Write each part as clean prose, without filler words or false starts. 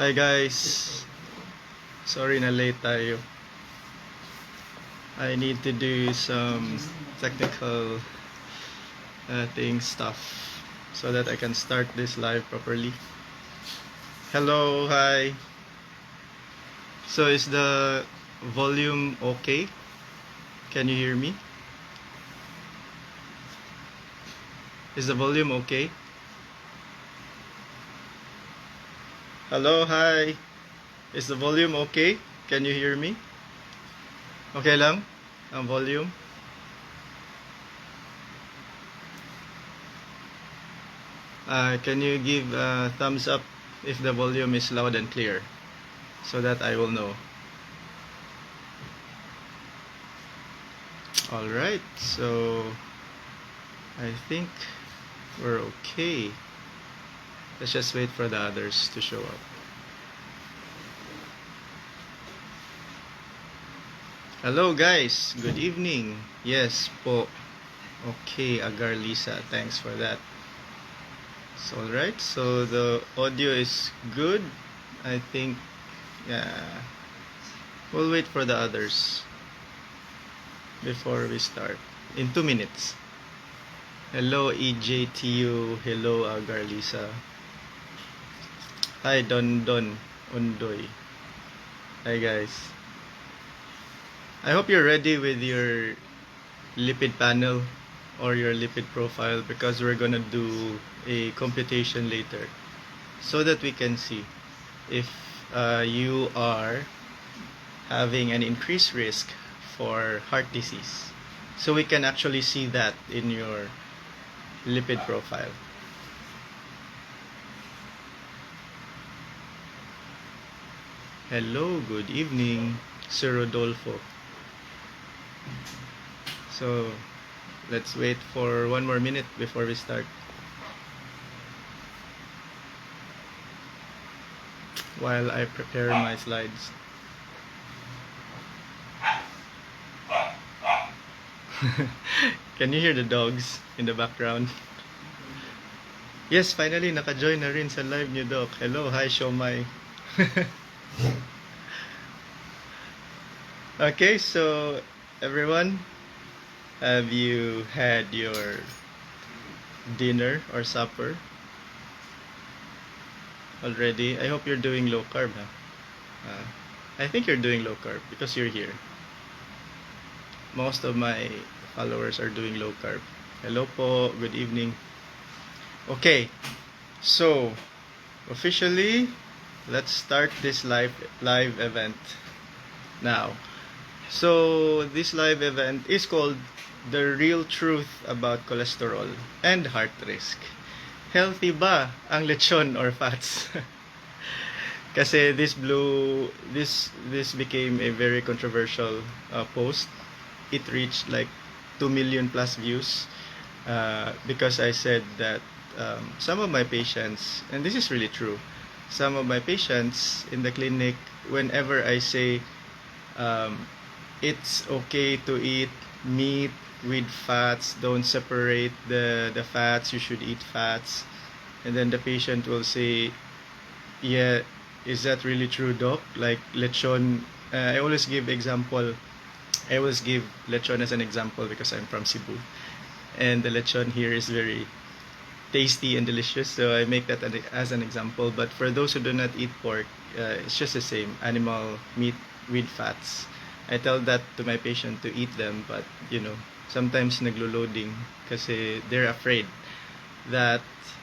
Hi guys, sorry na late tayo. I need to do some technical stuff so that I can start this live properly. Hello, hi. So is the volume okay? Can you hear me? Is the volume okay? Hello, hi. Is the volume okay? Can you hear me? Okay lang ang volume? Can you give a thumbs up if the volume is loud and clear so that I will know? Alright, so I think we're okay. Let's just wait for the others to show up. Hello guys, good evening. Yes po. Okay, Agar Lisa, thanks for that. So alright, so the audio is good. I think, yeah. We'll wait for the others before we start. In 2 minutes. Hello EJTU, hello Agar Lisa. Hi Don Undoy. Hi guys. I hope you're ready with your lipid panel or your lipid profile because we're gonna do a computation later so that we can see if you are having an increased risk for heart disease. So we can actually see that in your lipid profile. Hello, good evening, Sir Rodolfo. So let's wait for 1 more minute before we start. While I prepare my slides. Can you hear the dogs in the background? Yes, finally naka-join na rin sa live niyo, Doc. Hello, hi Shomai. Okay, so everyone, have you had your dinner or supper already? I hope you're doing low carb, huh? I think you're doing low carb because you're here. Most of my followers are doing low carb. Hello po, good evening. Okay, so officially, let's start this live event now. So this live event is called The Real Truth About Cholesterol and Heart Risk. Healthy ba ang lechon or fats? Kasi this became a very controversial post. It reached like 2 million plus views because I said that some of my patients, and this is really true, some of my patients in the clinic, whenever I say it's okay to eat meat with fats, don't separate the fats, you should eat fats, and then the patient will say, yeah, is that really true, doc? Like lechon, I always give lechon as an example because I'm from Cebu, and the lechon here is very tasty and delicious, so I make that as an example. But for those who do not eat pork, it's just the same, animal meat with fats. I tell that to my patient to eat them, but sometimes naglo-loading kasi they're afraid that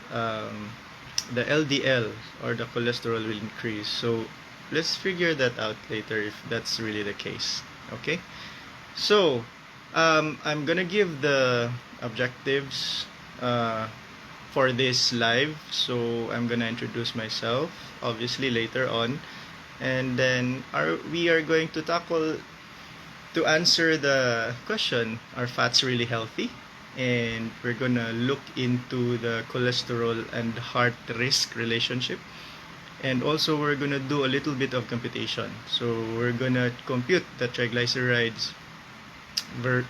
the LDL or the cholesterol will increase. So let's figure that out later if that's really the case. Okay, so I'm gonna give the objectives for this live. So I'm gonna introduce myself obviously later on, and then we are going to answer the question, are fats really healthy? And we're gonna look into the cholesterol and heart risk relationship. And also we're gonna do a little bit of computation. So we're gonna compute the triglycerides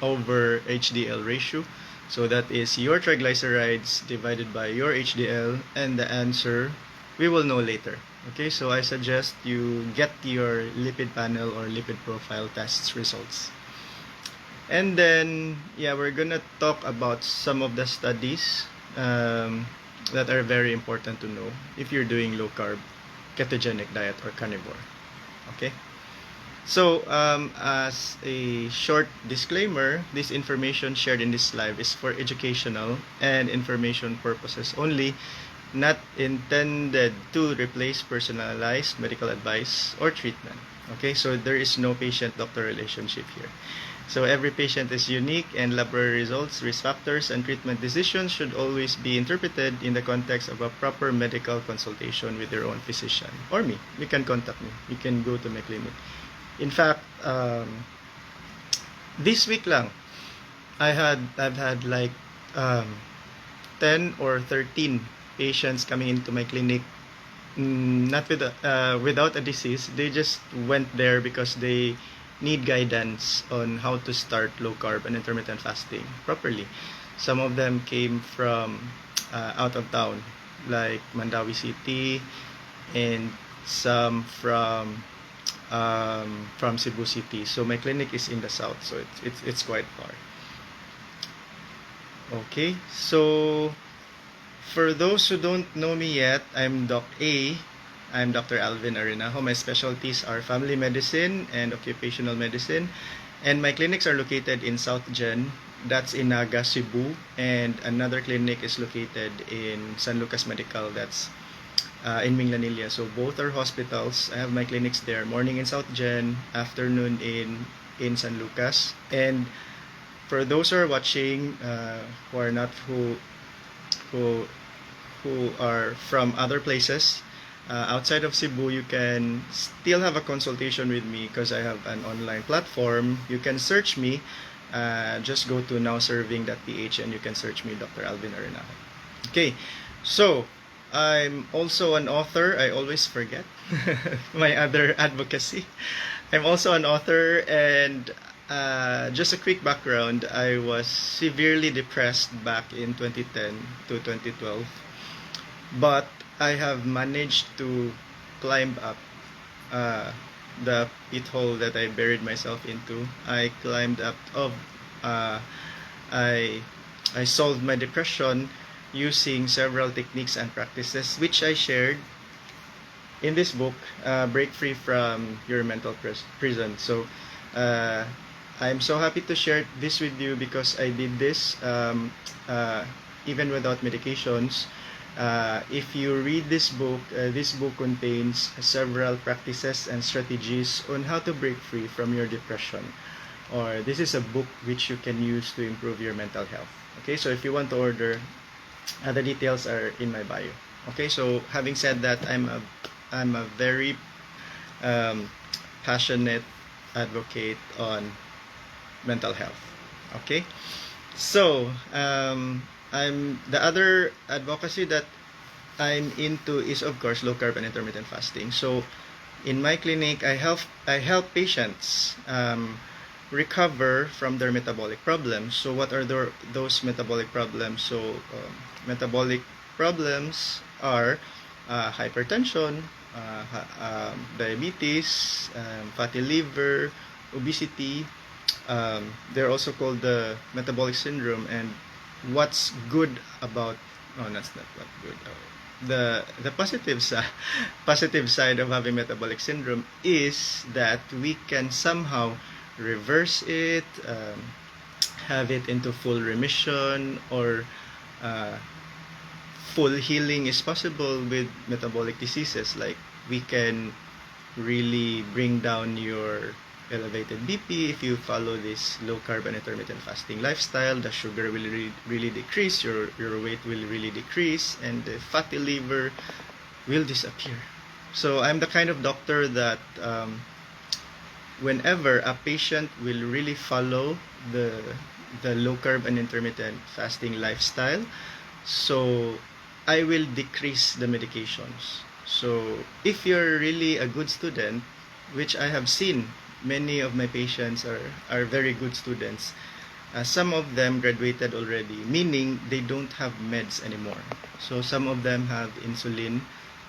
over HDL ratio. So that is your triglycerides divided by your HDL, and the answer we will know later. Okay, so I suggest you get your lipid panel or lipid profile tests results. And then, yeah, we're gonna talk about some of the studies that are very important to know if you're doing low carb, ketogenic diet, or carnivore. Okay? So, as a short disclaimer, this information shared in this live is for educational and information purposes only, not intended to replace personalized medical advice or treatment. Okay, so there is no patient-doctor relationship here. So every patient is unique, and laboratory results, risk factors, and treatment decisions should always be interpreted in the context of a proper medical consultation with your own physician or me. You can contact me. You can go to my clinic. In fact, this week lang, I've had like 10 or 13 patients coming into my clinic, not with without a disease. They just went there because they need guidance on how to start low carb and intermittent fasting properly. Some of them came from out of town, like Mandawi City, and some from Cebu City. So my clinic is in the south, so it's quite far. Okay, so for those who don't know me yet, I'm Doc A. I'm Dr. Alvin Arenaho. My specialties are family medicine and occupational medicine. And my clinics are located in South Gen, that's in Naga, Cebu. And another clinic is located in San Lucas Medical, that's in Minglanilla. So both are hospitals. I have my clinics there, morning in South Gen, afternoon in San Lucas. And for those who are watching, who are not who are from other places, outside of Cebu, you can still have a consultation with me because I have an online platform. You can search me. Just go to nowserving.ph and you can search me, Dr. Alvin Arenaho. Okay, so I'm also an author. I always forget my other advocacy. I'm also an author, and just a quick background, I was severely depressed back in 2010 to 2012. But I have managed to climb up the pit hole that I buried myself into. I climbed up I solved my depression using several techniques and practices which I shared in this book, Break Free from Your Mental Prison. So I'm so happy to share this with you because I did this even without medications. If you read this book contains several practices and strategies on how to break free from your depression. Or this is a book which you can use to improve your mental health. Okay, so if you want to order, the details are in my bio. Okay, so having said that, I'm a very passionate advocate on mental health. Okay, so I'm the other advocacy that I'm into is, of course, low carb and intermittent fasting. So in my clinic, I help patients recover from their metabolic problems. So what are those metabolic problems? So metabolic problems are hypertension, diabetes, fatty liver, obesity. They're also called the metabolic syndrome. And what's good about that's not what good. The positive side of having metabolic syndrome is that we can somehow reverse it, have it into full remission, or full healing is possible with metabolic diseases. Like we can really bring down your elevated BP if you follow this low carb and intermittent fasting lifestyle. The sugar will really decrease, your weight will really decrease, and the fatty liver will disappear. So I'm the kind of doctor that whenever a patient will really follow the low carb and intermittent fasting lifestyle, so I will decrease the medications. So if you're really a good student, which I have seen, many of my patients are very good students. Some of them graduated already, meaning they don't have meds anymore. So some of them have insulin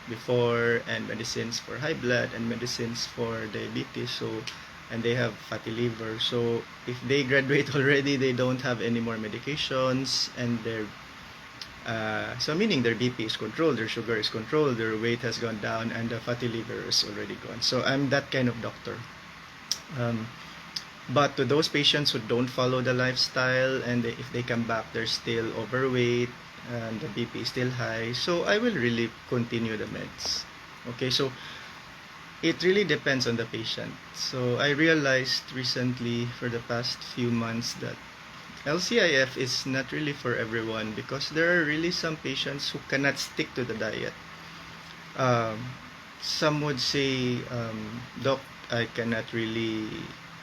before, and medicines for high blood and medicines for diabetes. So, and they have fatty liver. So if they graduate already, they don't have any more medications, and their so meaning their BP is controlled, their sugar is controlled, their weight has gone down, and the fatty liver is already gone. So I'm that kind of doctor. Um, but to those patients who don't follow the lifestyle, and if they come back, they're still overweight and the BP is still high, so I will really continue the meds. Okay, so it really depends on the patient. So I realized recently, for the past few months, that LCIF is not really for everyone, because there are really some patients who cannot stick to the diet. Some would say, Doc, I cannot really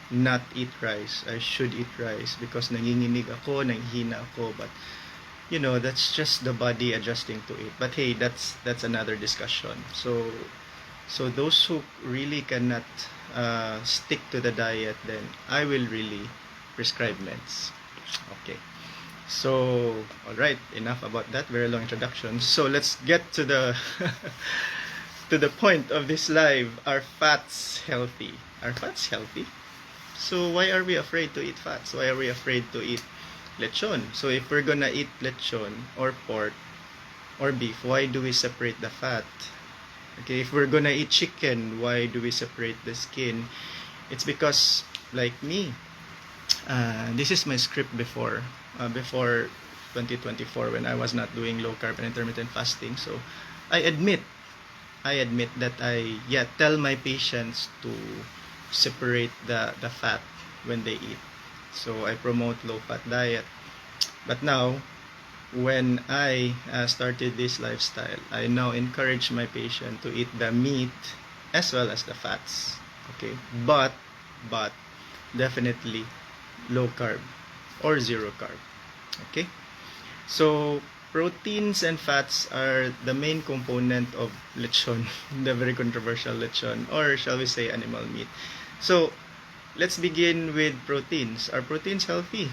not eat rice. I should eat rice because nanginginig ako, nanghihina ako. But you know, that's just the body adjusting to it. But hey, that's another discussion. So those who really cannot stick to the diet, then I will really prescribe meds. Okay. So, all right, enough about that very long introduction. So let's get to the to the point of this live. Are fats healthy? Are fats healthy? So why are we afraid to eat fats? Why are we afraid to eat lechon? So if we're gonna eat lechon or pork or beef, why do we separate the fat? Okay, if we're gonna eat chicken, why do we separate the skin? It's because, like me, this is my script before 2024, when I was not doing low carb and intermittent fasting. So I admit that I tell my patients to separate the fat when they eat. So I promote low fat diet. But now, when I started this lifestyle, I now encourage my patient to eat the meat as well as the fats. Okay, but definitely low carb or zero carb. Okay, so proteins and fats are the main component of lechon, the very controversial lechon, or shall we say animal meat. So let's begin with proteins. Are proteins healthy?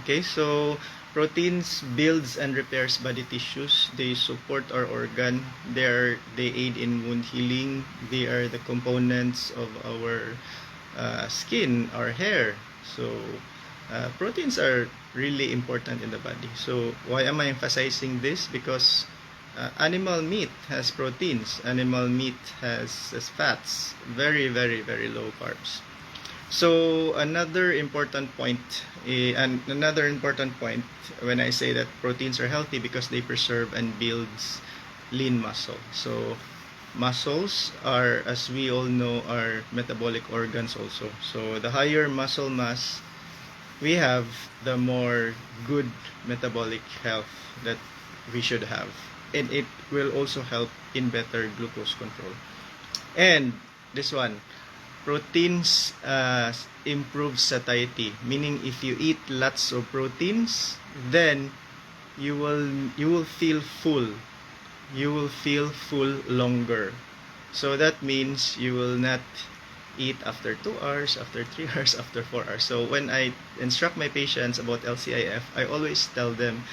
Okay, so proteins builds and repairs body tissues. They support our organ. They aid in wound healing. They are the components of our skin, our hair. So proteins are really important in the body. So why am I emphasizing this? Because animal meat has proteins. Animal meat has fats. Very, very, very low carbs. So another important point, when I say that proteins are healthy, because they preserve and builds lean muscle. So muscles are, as we all know, are metabolic organs also. So the higher muscle mass we have, the more good metabolic health that we should have. And it will also help in better glucose control. And this one, proteins improve satiety, meaning if you eat lots of proteins, then you will feel full. You will feel full longer. So that means you will not eat after 2 hours, after 3 hours, after 4 hours. So when I instruct my patients about LCIF, I always tell them,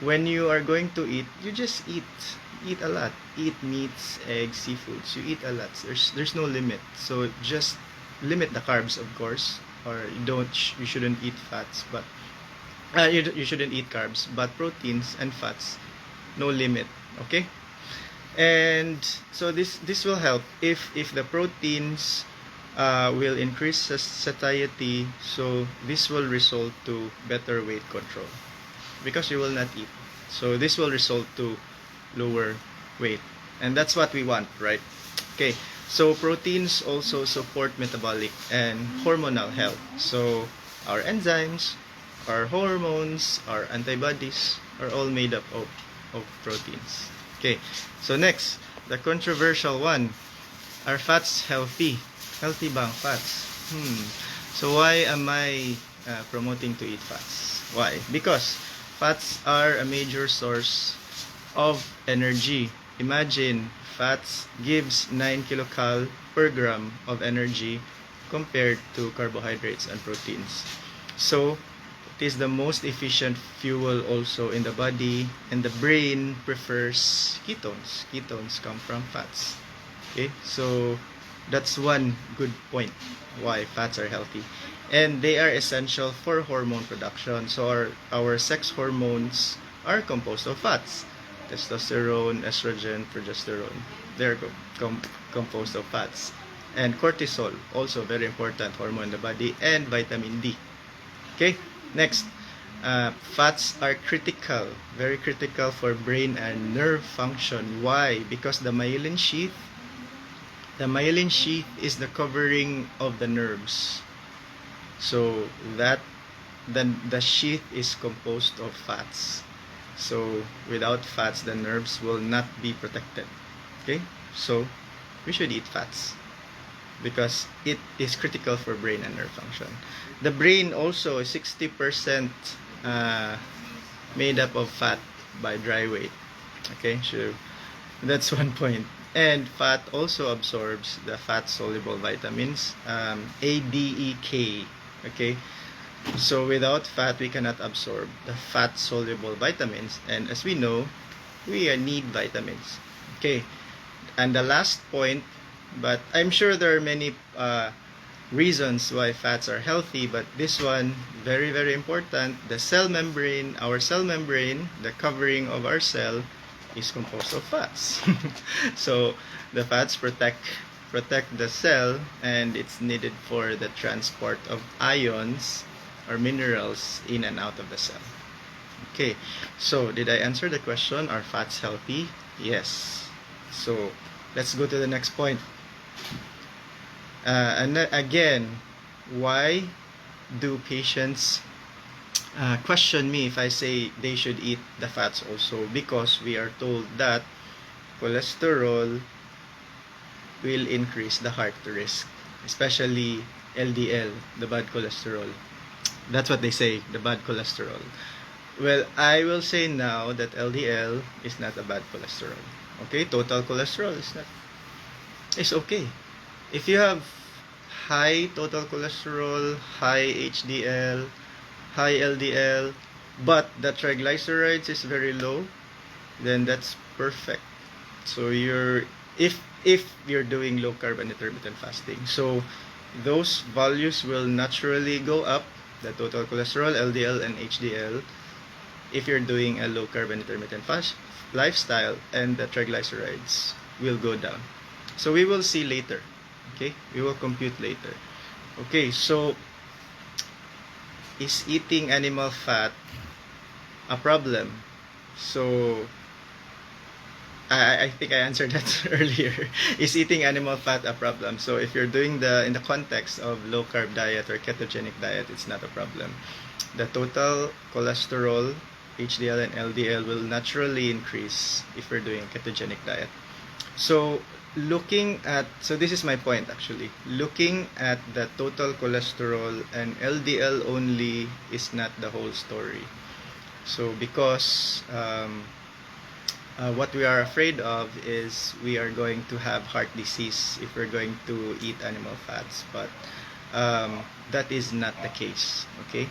when you are going to eat, you just eat a lot. Eat meats, eggs, seafoods. You eat a lot. There's no limit. So just limit the carbs, of course, or you shouldn't eat fats, but you shouldn't eat carbs, but proteins and fats, no limit. Okay, and so this will help if the proteins will increase satiety. So this will result to better weight control, because you will not eat. So this will result to lower weight, and that's what we want, right? Okay, so proteins also support metabolic and hormonal health. So our enzymes, our hormones, our antibodies are all made up of proteins. Okay, so next, the controversial one, are fats healthy? Healthy bang fats? So why am I promoting to eat fats? Why? Because fats are a major source of energy. Imagine, fats gives 9 kilocal per gram of energy compared to carbohydrates and proteins. So It is the most efficient fuel also in the body, and the brain prefers ketones. Ketones come from fats. Okay, so that's one good point why fats are healthy. And they are essential for hormone production. So our sex hormones are composed of fats. Testosterone, estrogen, progesterone. They're composed of fats. And cortisol, also very important hormone in the body, and vitamin D. Okay, next. Fats are critical, very critical for brain and nerve function. Why? Because the myelin sheath is the covering of the nerves. So that then the sheath is composed of fats. So without fats, the nerves will not be protected. Okay, so we should eat fats because it is critical for brain and nerve function. The brain also is 60% made up of fat by dry weight. Okay, so that's one point. And fat also absorbs the fat soluble vitamins, A, D, E, K. Okay, so without fat, we cannot absorb the fat soluble vitamins, and as we know, we need vitamins. Okay, and the last point, but I'm sure there are many reasons why fats are healthy, but this one very, very important. The cell membrane, our cell membrane, the covering of our cell, is composed of fats. So the fats protect the cell, and it's needed for the transport of ions or minerals in and out of the cell. Okay, so did I answer the question? Are fats healthy? Yes. So let's go to the next point. And again, why do patients question me if I say they should eat the fats also? Because we are told that cholesterol will increase the heart risk, especially LDL, the bad cholesterol. That's what they say, the bad cholesterol. Well, I will say now that LDL is not a bad cholesterol. Okay, total cholesterol is not. It's okay. If you have high total cholesterol, high HDL, high LDL, but the triglycerides is very low, then that's perfect. So if you're doing low carb and intermittent fasting, so those values will naturally go up, the total cholesterol, LDL, and HDL, if you're doing a low carb and intermittent fast lifestyle, and the triglycerides will go down. So we will see later. Okay, we will compute later. Okay, so is eating animal fat a problem? So I think I answered that earlier. Is eating animal fat a problem? So if you're doing in the context of low carb diet or ketogenic diet, it's not a problem. The total cholesterol, HDL, and LDL will naturally increase if we're doing a ketogenic diet. So this is my point actually. Looking at the total cholesterol and LDL only is not the whole story. So because what we are afraid of is we are going to have heart disease if we're going to eat animal fats, but that is not the case. Okay,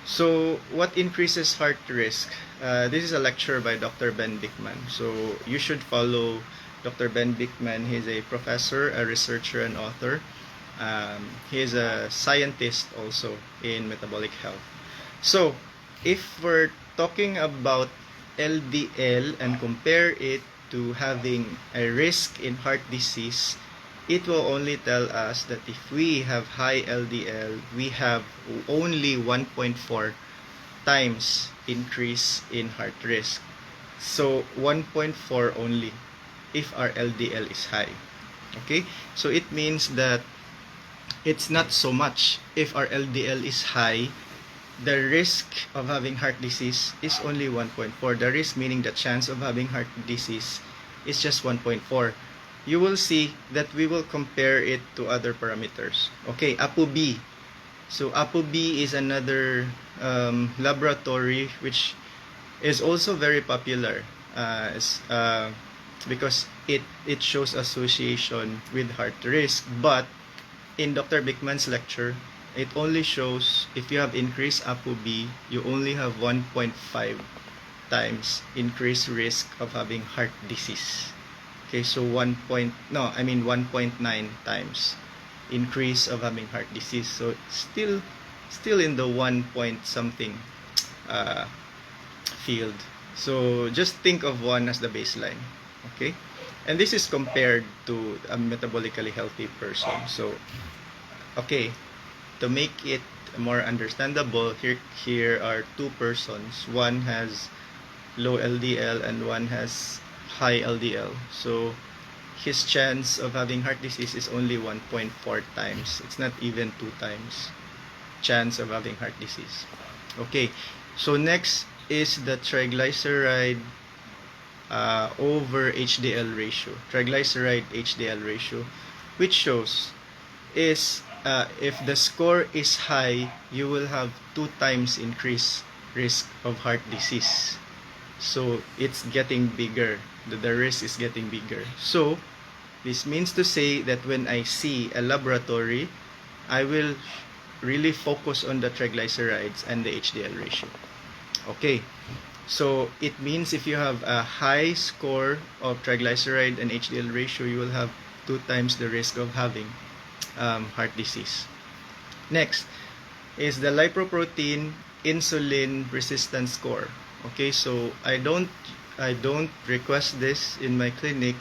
so what increases heart risk? This is a lecture by Dr. Ben Bikman, so you should follow Dr. Ben Bikman. He's a professor, a researcher, and author. He is a scientist also in metabolic health. So if we're talking about LDL and compare it to having a risk in heart disease, it will only tell us that if we have high LDL, we have only 1.4 times increase in heart risk. So 1.4 only if our LDL is high. Okay, so it means that it's not so much. If our LDL is high, the risk of having heart disease is only 1.4. The risk, meaning the chance of having heart disease, is just 1.4. You will see that we will compare it to other parameters. Okay, ApoB. So ApoB is another laboratory which is also very popular because it shows association with heart risk. But in Dr. Bikman's lecture, it only shows if you have increased ApoB, you only have 1.5 times increased risk of having heart disease. Okay, so 1.9 times increase of having heart disease. So still in the 1 point something uh, field. So just think of 1 as the baseline. Okay, and this is compared to a metabolically healthy person. So okay, to make it more understandable, here are two persons. One has low LDL and one has high LDL. So his chance of having heart disease is only 1.4 times. It's not even 2 times chance of having heart disease. Okay, so next is the triglyceride over HDL ratio. Triglyceride HDL ratio, which shows is if the score is high, you will have 2 times increased risk of heart disease. So it's getting bigger. The risk is getting bigger. So this means to say that when I see a laboratory, I will really focus on the triglycerides and the HDL ratio. Okay, so it means if you have a high score of triglyceride and HDL ratio, you will have 2 times the risk of having heart disease. Next is the lipoprotein insulin resistance score. Okay, so I don't request this in my clinic.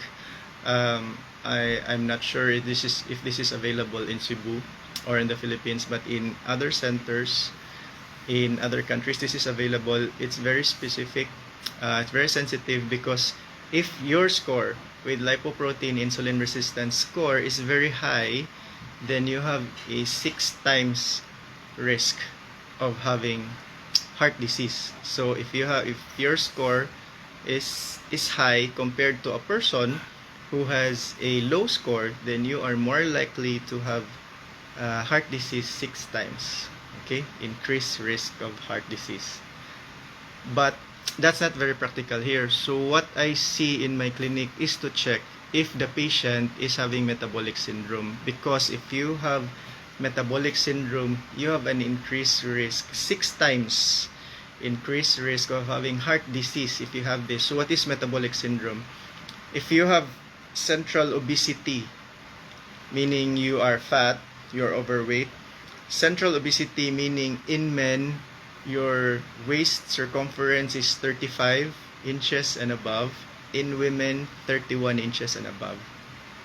I'm not sure if this is available in Cebu or in the Philippines, but in other centers in other countries this is available. It's very specific. It's very sensitive because if your score with lipoprotein insulin resistance score is very high, then you have a 6 times risk of having heart disease. So if your score is high compared to a person who has a low score, then you are more likely to have heart disease 6 times. Okay, increased risk of heart disease. But that's not very practical here. So what I see in my clinic is to check if the patient is having metabolic syndrome, because if you have metabolic syndrome, you have an increased risk, 6 times increased risk of having heart disease if you have this. So what is metabolic syndrome? If you have central obesity, meaning you are fat, you're overweight. Central obesity meaning in men, your waist circumference is 35 inches and above. In women, 31 inches and above.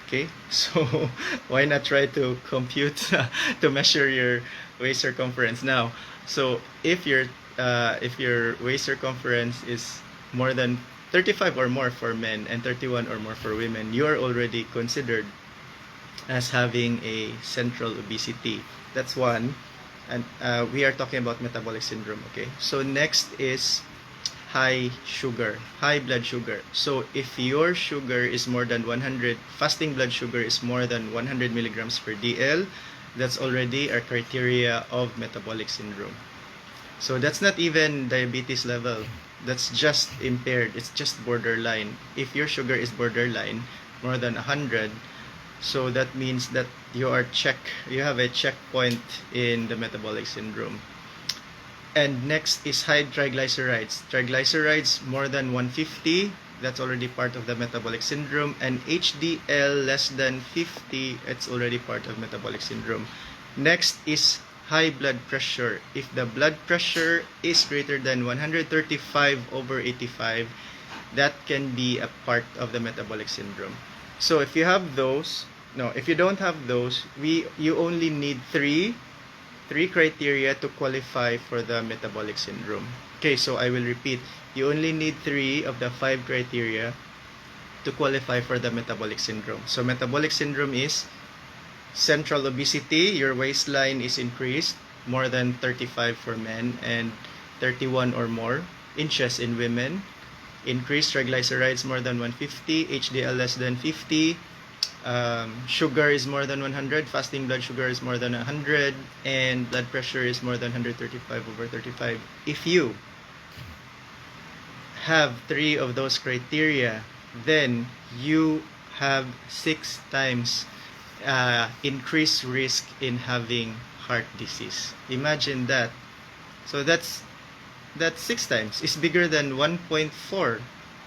Okay, so why not try to compute to measure your waist circumference now? So if your waist circumference is more than 35 or more for men and 31 or more for women, you are already considered as having a central obesity. That's one. And we are talking about metabolic syndrome. Okay, so next is high sugar, high blood sugar. So if your sugar is more than 100, fasting blood sugar is more than 100 milligrams per DL, that's already a criteria of metabolic syndrome. So that's not even diabetes level. That's just impaired. It's just borderline. If your sugar is borderline, more than 100, so that means that you have a checkpoint in the metabolic syndrome. And next is high triglycerides. Triglycerides more than 150, that's already part of the metabolic syndrome. And HDL less than 50, it's already part of metabolic syndrome. Next is high blood pressure. If the blood pressure is greater than 135/85, that can be a part of the metabolic syndrome. So if you have those, if you don't have those, you only need three criteria to qualify for the metabolic syndrome. Okay, so I will repeat. You only need 3 of the 5 criteria to qualify for the metabolic syndrome. So metabolic syndrome is central obesity, your waistline is increased more than 35 for men and 31 or more inches in women. Increased triglycerides more than 150, HDL less than 50, sugar is more than 100, fasting blood sugar is more than 100, and blood pressure is more than 135/35. If you have 3 of those criteria, then you have 6 times increased risk in having heart disease. Imagine that. So that's 6 times. It's bigger than 1.4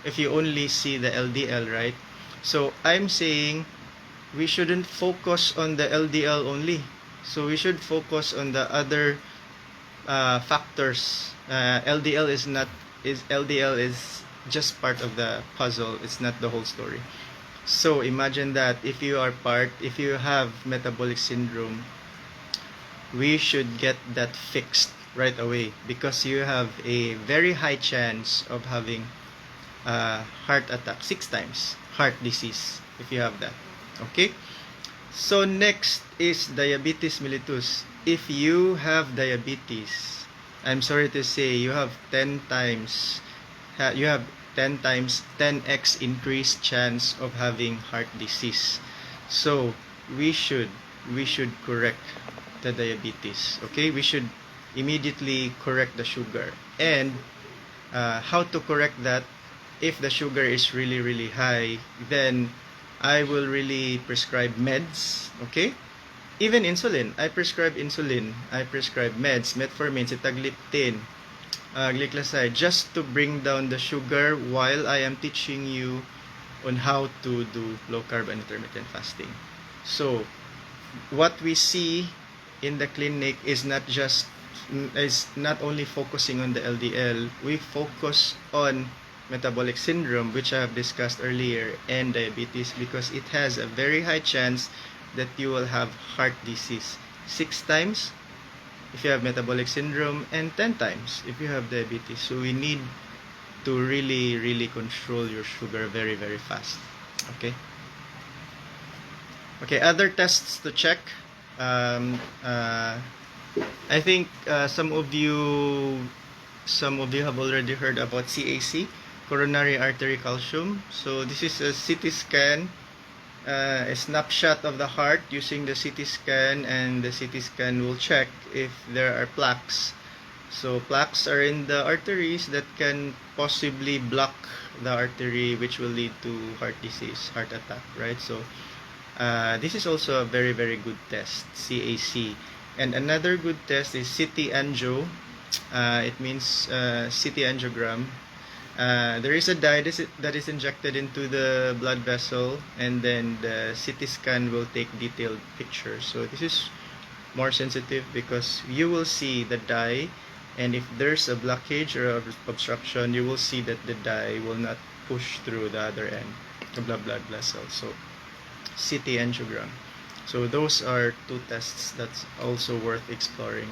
if you only see the LDL, right? So I'm saying we shouldn't focus on the LDL only. So we should focus on the other factors. LDL is just part of the puzzle. It's not the whole story. So imagine that if you have metabolic syndrome, we should get that fixed right away, because you have a very high chance of having heart attack, 6 times heart disease if you have that. Okay, so next is diabetes mellitus. If you have diabetes, I'm sorry to say, you have 10 times 10x increased chance of having heart disease. So we should correct the diabetes. Okay, we should immediately correct the sugar. And how to correct that? If the sugar is really high, then I will really prescribe meds. Okay, even insulin. I prescribe insulin. I prescribe meds, metformin, sitagliptin, glycoside, just to bring down the sugar while I am teaching you on how to do low carb and intermittent fasting. So what we see in the clinic is not only focusing on the LDL. We focus on metabolic syndrome, which I have discussed earlier, and diabetes, because it has a very high chance that you will have heart disease 6 times if you have metabolic syndrome, and 10 times if you have diabetes. So we need to really control your sugar very fast. Okay, other tests to check. I think some of you have already heard about CAC, coronary artery calcium. So this is a CT scan, a snapshot of the heart using the CT scan, and the CT scan will check if there are plaques. So plaques are in the arteries that can possibly block the artery, which will lead to heart disease, heart attack, right? So this is also a very good test, CAC. And another good test is CT angio. It means CT angiogram. There is a dye that is injected into the blood vessel, and then the CT scan will take detailed pictures. So this is more sensitive because you will see the dye, and if there's a blockage or obstruction, you will see that the dye will not push through the other end of the blood vessel. So CT angiogram. So those are 2 tests that's also worth exploring.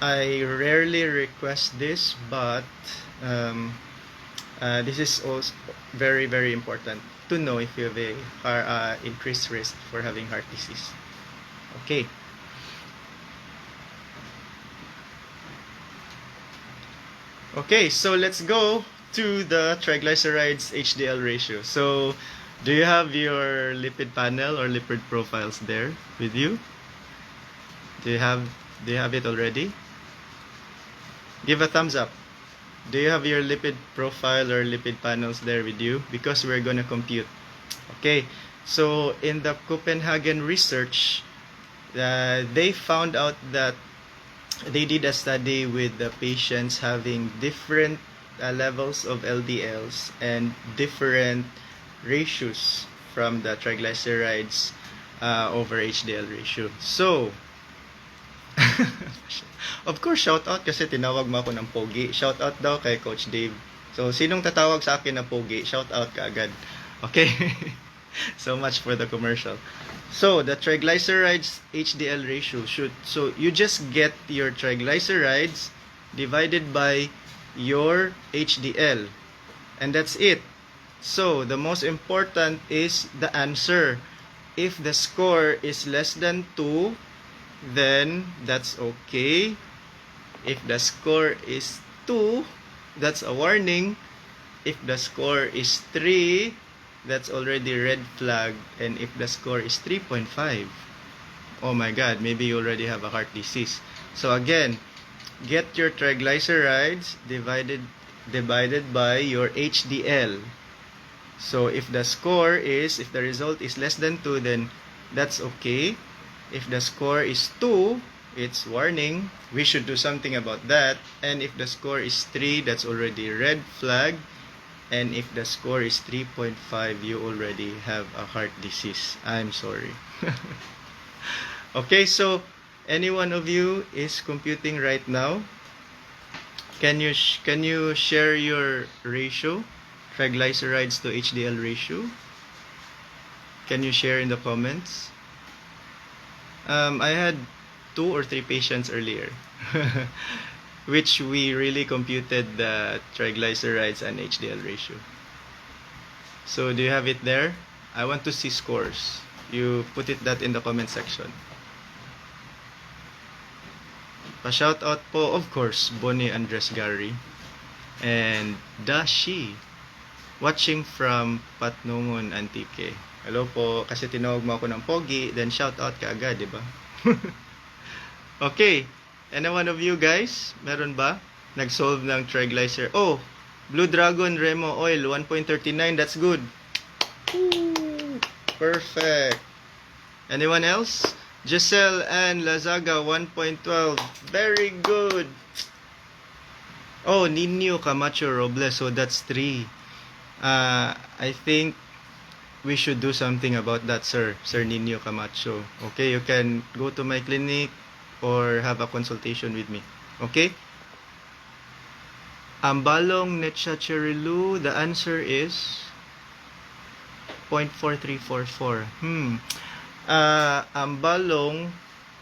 I rarely request this, but this is also very important to know if you have a increased risk for having heart disease. Okay. Okay, so let's go to the triglycerides HDL ratio. So do you have your lipid panel or lipid profiles there with you? Do you have it already? Give a thumbs up. Do you have your lipid profile or lipid panels there with you? Because we're going to compute. Okay, so in the Copenhagen research, they found out that they did a study with the patients having different levels of LDLs and different ratios from the triglycerides over HDL ratio. So, of course, shout out kasi tinawag mo ako ng pogi. Shout out daw kay Coach Dave. So, sinong tatawag sa akin na pogi? Shout out ka agad. Okay? So much for the commercial. So, the triglycerides HDL ratio so you just get your triglycerides divided by your HDL. And that's it. So, the most important is the answer. If the score is less than 2, then that's okay. If the score is 2, that's a warning. If the score is 3, that's already red flag. And if the score is 3.5, oh my God, maybe you already have a heart disease. So again, get your triglycerides divided by your HDL. So if the result is less than 2, then that's okay. If the score is 2, it's warning. We should do something about that. And if the score is 3, that's already red flag. And if the score is 3.5, you already have a heart disease. I'm sorry. Okay, so any one of you is computing right now? Can you share your ratio, triglycerides to HDL ratio? Can you share in the comments? I had 2 or 3 patients earlier, which we really computed the triglycerides and HDL ratio. So do you have it there? I want to see scores. You put that in the comment section. Pa-shout out po, of course, Bonnie Andres Gary and Dashi, watching from Patnongon, Antique. Hello po, kasi tinawag mo ako ng pogi, then shout out ka agad, di ba? Okay, any one of you guys, meron ba nag-solve ng triglycer? Oh, Blue Dragon Remo Oil 1.39, that's good. Ooh, perfect. Anyone else? Giselle and Lazaga 1.12. Very good. Oh, Nino Camacho Robles. So that's 3. I think we should do something about that, sir. Sir Nino Camacho. Okay, you can go to my clinic or have a consultation with me. Okay? Ambalong Netchacherilu, the answer is 0.4344. Ambalong,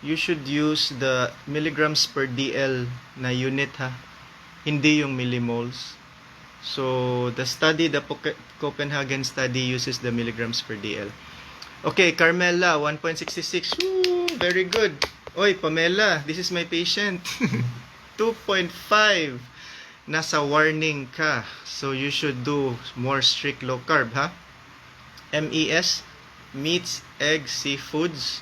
you should use the milligrams per DL na unit, ha, hindi yung millimoles. So the Copenhagen study uses the milligrams per DL. Okay, Carmela 1.66. Woo, very good. Oy, Pamela, this is my patient. 2.5. Nasa warning ka, so you should do more strict low carb, ha. MES, meats, eggs, seafoods.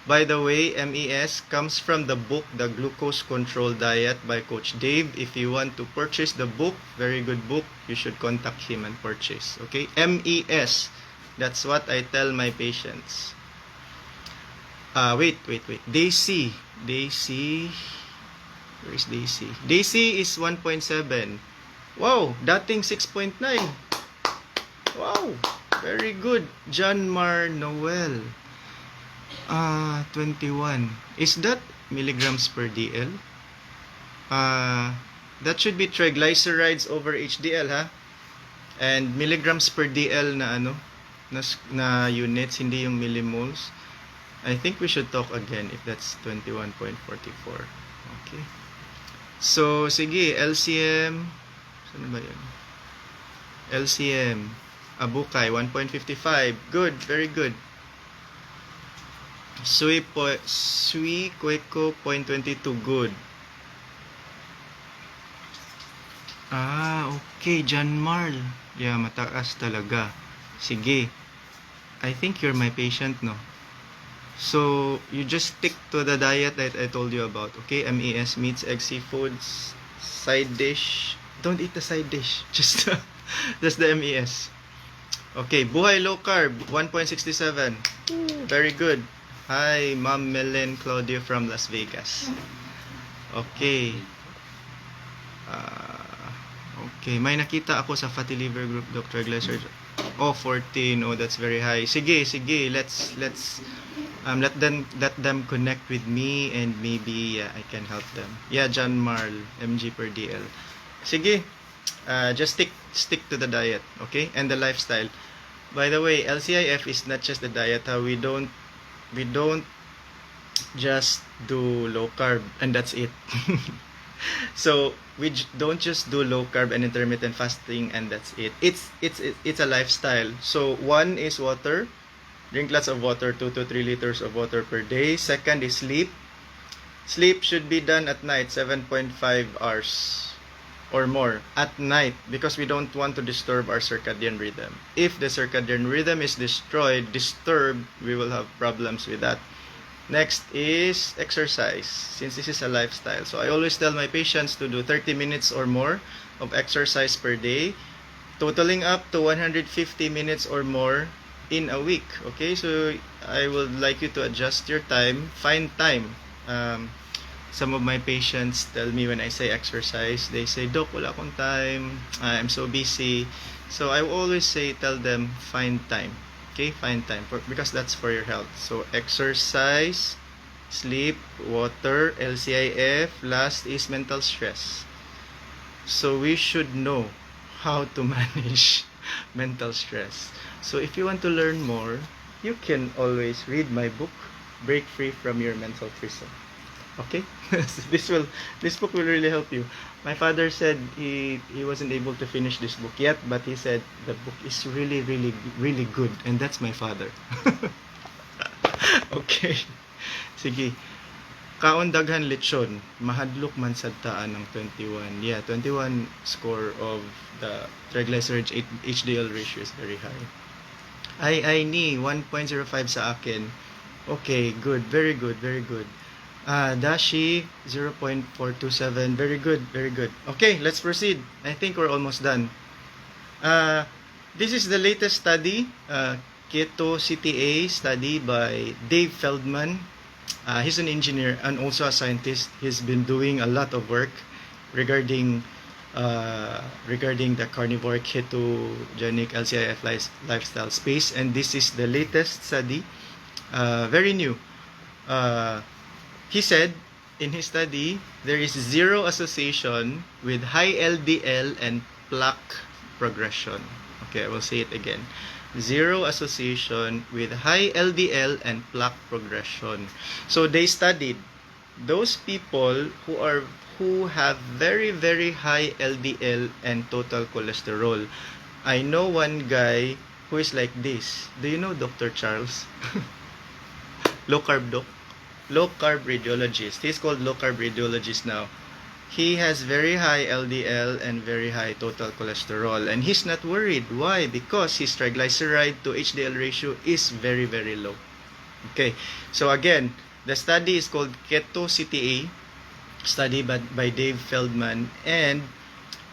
By the way, MES comes from the book The Glucose Control Diet by Coach Dave. If you want to purchase the book, very good book, you should contact him and purchase. Okay, MES, that's what I tell my patients. Wait. Daisy, where is Daisy? Daisy is 1.7. Wow, dating 6.9. Wow, very good. John Mar Noel, 21. Is that milligrams per DL? That should be triglycerides over HDL, ha? And milligrams per DL na na units, hindi yung millimoles. I think we should talk again if that's 21.44. Okay. So, sige, LCM. Saan ba yun? LCM. Abukay, 1.55. Good, very good. Sui Kweko 0.22. Good. Okay, John Marl. Yeah, mataas talaga. Sige. I think you're my patient, no? So, you just stick to the diet that I told you about, okay? MES, meats, eggs, seafoods, side dish. Don't eat the side dish. Just the MES. Okay, Buhay Low Carb, 1.67. Very good. Hi, Ma'am Melen Claudio from Las Vegas. Okay. Okay, may nakita ako sa fatty liver group, Dr. Glesser. Oh, 14. Oh, that's very high. Sige. Let's let them connect with me and maybe I can help them. Yeah, John Marl, mg per DL. Sige. Just stick to the diet, okay? And the lifestyle. By the way, LCIF is not just the diet. We don't just do low carb and that's it. So we don't just do low carb and intermittent fasting and that's it. It's a lifestyle. So one is water. Drink lots of water, 2 to 3 liters of water per day. Second is sleep. Sleep should be done at night, 7.5 hours or more at night, because we don't want to disturb our circadian rhythm. If the circadian rhythm is disturbed, we will have problems with that. Next is exercise, since this is a lifestyle. So I always tell my patients to do 30 minutes or more of exercise per day, totaling up to 150 minutes or more in a week. Okay, so I would like you to adjust your time, find time. Some of my patients tell me when I say exercise, they say, Doc, wala akong time, I'm so busy. So I always say, tell them, find time. Okay, find time because that's for your health. So exercise, sleep, water, LCIF, last is mental stress. So we should know how to manage mental stress. So if you want to learn more, you can always read my book, Break Free from Your Mental Prison. Okay? This book will really help you. My father said he wasn't able to finish this book yet, but he said the book is really, really, really good. And that's my father. Okay. Sige. Kaon daghan lechon, mahadlok man sad taan ng 21. Yeah, 21 score of the triglyceride HDL ratio is very high. I ni 1.05 sa akin. Okay, good. Very good, very good. Dashi 0.427. Very good, very good. Okay, let's proceed. I think we're almost done. This is the latest study, Keto CTA study by Dave Feldman. He's an engineer and also a scientist. He's been doing a lot of work regarding the carnivore ketogenic LCIF lifestyle space, and this is the latest study, very new. He said in his study there is zero association with high LDL and plaque progression. Okay, I will say it again. Zero association with high LDL and plaque progression. So they studied those people who have very, very high LDL and total cholesterol. I know one guy who is like this. Do you know Dr. Charles? Low carb doc. Low carb radiologist. He's called low carb radiologist now. He has very high LDL and very high total cholesterol, and he's not worried. Why? Because his triglyceride to HDL ratio is very, very low. Okay, so again, the study is called Keto CTA, study by Dave Feldman, and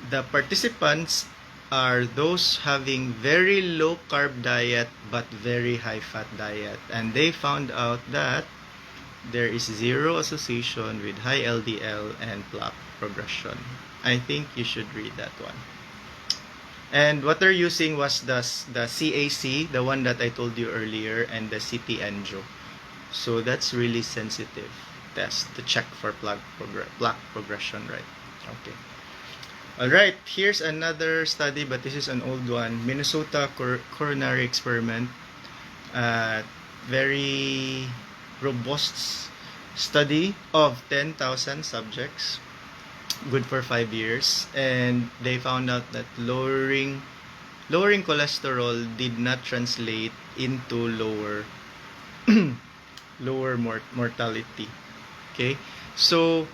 the participants are those having very low carb diet but very high fat diet, and they found out that there is zero association with high LDL and plaque progression. I think you should read that one. And what they're using was the CAC, the one that I told you earlier, and the CT angio. So that's really sensitive test to check for plaque progression, right? Okay. Alright, here's another study, but this is an old one. Minnesota coronary experiment. Very robust study of 10,000 subjects, good for 5 years, and they found out that lowering cholesterol did not translate into lower mortality. Okay, so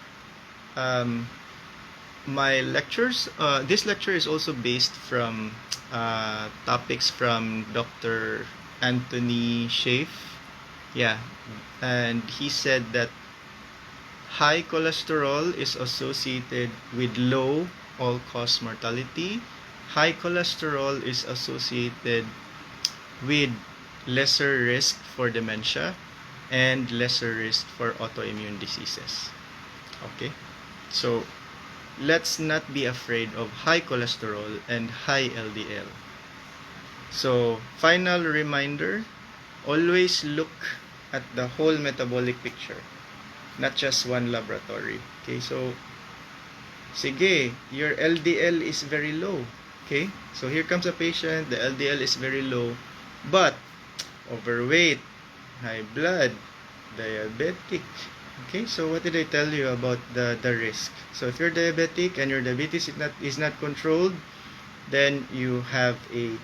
my lectures, this lecture is also based from topics from Dr. Anthony Schaaf. Yeah, and he said that high cholesterol is associated with low all-cause mortality. High cholesterol is associated with lesser risk for dementia and lesser risk for autoimmune diseases. Okay, so let's not be afraid of high cholesterol and high LDL. So, final reminder, always look at the whole metabolic picture, not just one laboratory. Okay, so sige, your LDL is very low. Okay, so here comes a patient, the LDL is very low, but overweight, high blood, diabetic. Okay, so what did I tell you about the risk? So if you're diabetic and your diabetes is not controlled, then you have a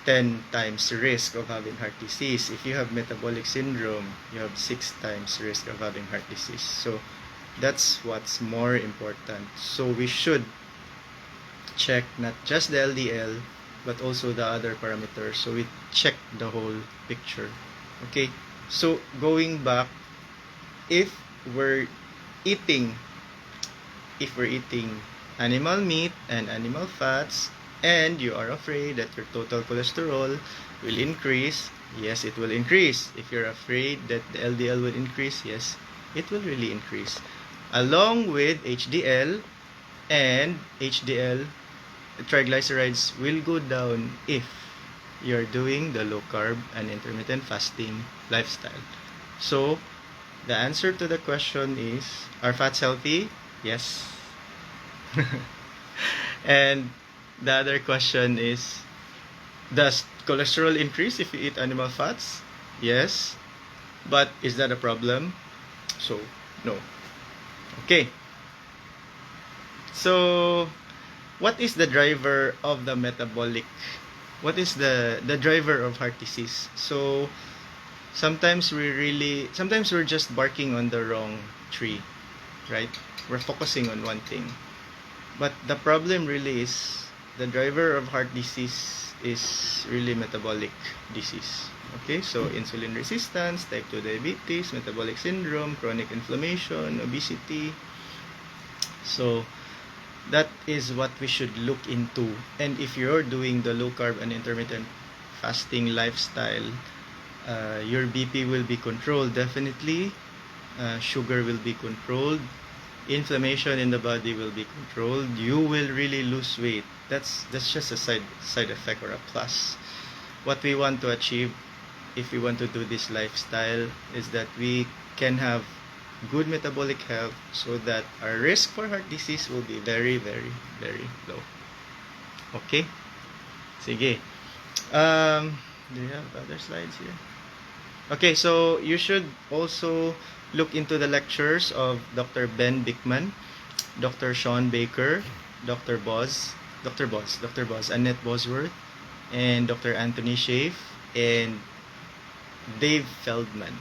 10 times risk of having heart disease. If you have metabolic syndrome, you have 6 times risk of having heart disease. So that's what's more important. So we should check not just the LDL but also the other parameters, so we check the whole picture. Okay, so going back, if we're eating animal meat and animal fats, and you are afraid that your total cholesterol will increase, yes, it will increase. If you're afraid that the LDL will increase, yes, it will really increase. along with HDL, and HDL triglycerides will go down if you're doing the low carb and intermittent fasting lifestyle. So the answer to the question is, are fats healthy? Yes. And the other question is, does cholesterol increase if you eat animal fats? Yes. But is that a problem? So, no. Okay. So, what is the driver of the metabolic? What is the driver of heart disease? So, sometimes we're just barking on the wrong tree, right? We're focusing on one thing. But the problem really is, the driver of heart disease is really metabolic disease. Okay, so insulin resistance, type 2 diabetes, metabolic syndrome, chronic inflammation, obesity. So that is what we should look into. And if you're doing the low carb and intermittent fasting lifestyle, your BP will be controlled definitely, sugar will be controlled, inflammation in the body will be controlled, you will really lose weight. That's just a side effect or a plus. What we want to achieve, if we want to do this lifestyle, is that we can have good metabolic health, so that our risk for heart disease will be very, very, very low. Okay? Sige. Do you have other slides here? Okay, so you should also look into the lectures of Dr. Ben Bickman, Dr. Sean Baker, Dr. Boz, Annette Bosworth, and Dr. Anthony Schaaf, and Dave Feldman.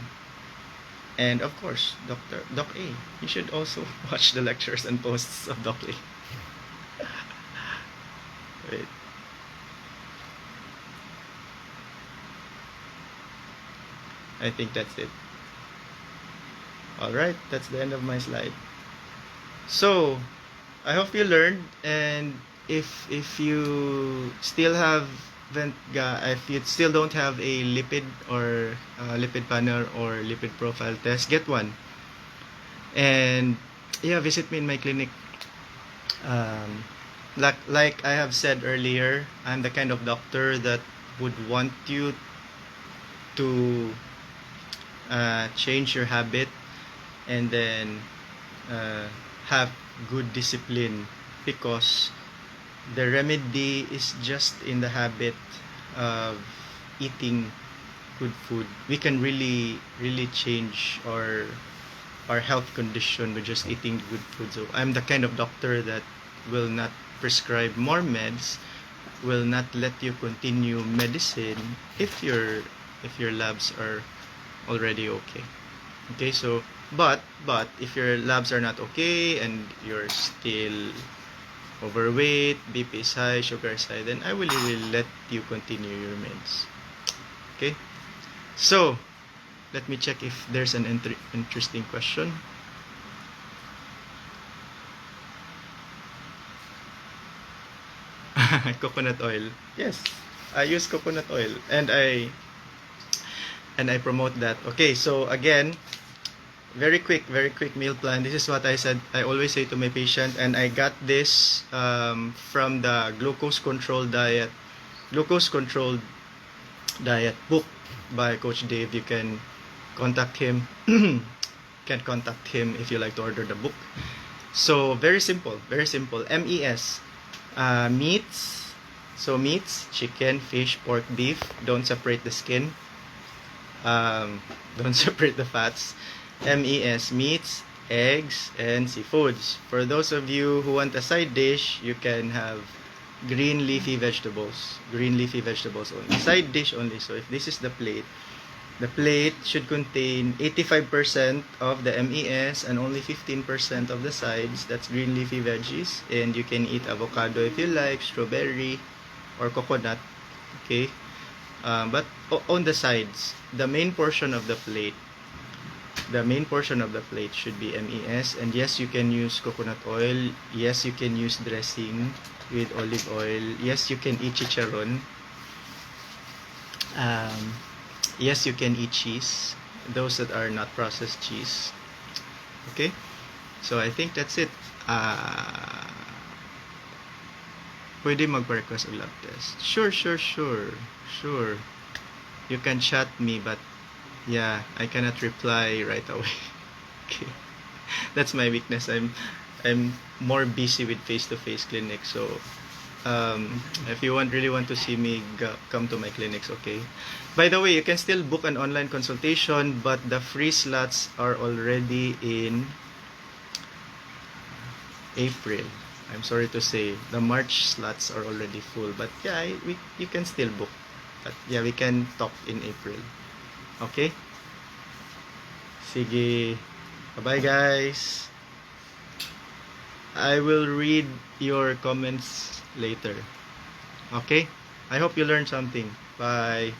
And of course, Doc A. You should also watch the lectures and posts of Doc A. Wait. I think that's it. Alright, that's the end of my slide. So, I hope you learned, and if you still if you still don't have a lipid or lipid panel or lipid profile test, get one. And yeah, visit me in my clinic. Like I have said earlier, I'm the kind of doctor that would want you to change your habit, and then have good discipline, because the remedy is just in the habit of eating good food. We can really change our health condition with just eating good food. So I'm the kind of doctor that will not prescribe more meds, will not let you continue medicine if your labs are already okay. Okay, so but if your labs are not okay and you're still overweight, BP is high, sugar is high, then I will really let you continue your meds. Okay, so let me check if there's an interesting question. Coconut oil. Yes, I use coconut oil, and I promote that. Okay, so again, very quick meal plan. This is what I always say to my patient, and I got this from the glucose controlled diet book by Coach Dave. You can contact him. If you like to order the book. So very simple. MES, meats. So meats: chicken, fish, pork, beef. Don't separate the skin. Don't separate the fats. MES: meats, eggs, and seafoods. For those of you who want a side dish, you can have green leafy vegetables only. Side dish only. So if this is the plate should contain 85% of the MES and only 15% of the sides. That's green leafy veggies. And you can eat avocado if you like, strawberry, or coconut. Okay. But on the sides, the main portion of the plate should be MES. And yes, you can use coconut oil. Yes, you can use dressing with olive oil. Yes, you can eat chicharron. Yes, you can eat cheese, those that are not processed cheese. Okay, So I think that's it. Pwede magpa-request of lab test. Sure. You can chat me, but yeah, I cannot reply right away. Okay. That's my weakness. I'm more busy with face-to-face clinics. So if you really want to see me, come to my clinics, okay? By the way, you can still book an online consultation, but the free slots are already in April. I'm sorry to say, the March slots are already full. But yeah, you can still book. But yeah, we can talk in April. Okay? Sige. Bye-bye, guys. I will read your comments later. Okay? I hope you learned something. Bye.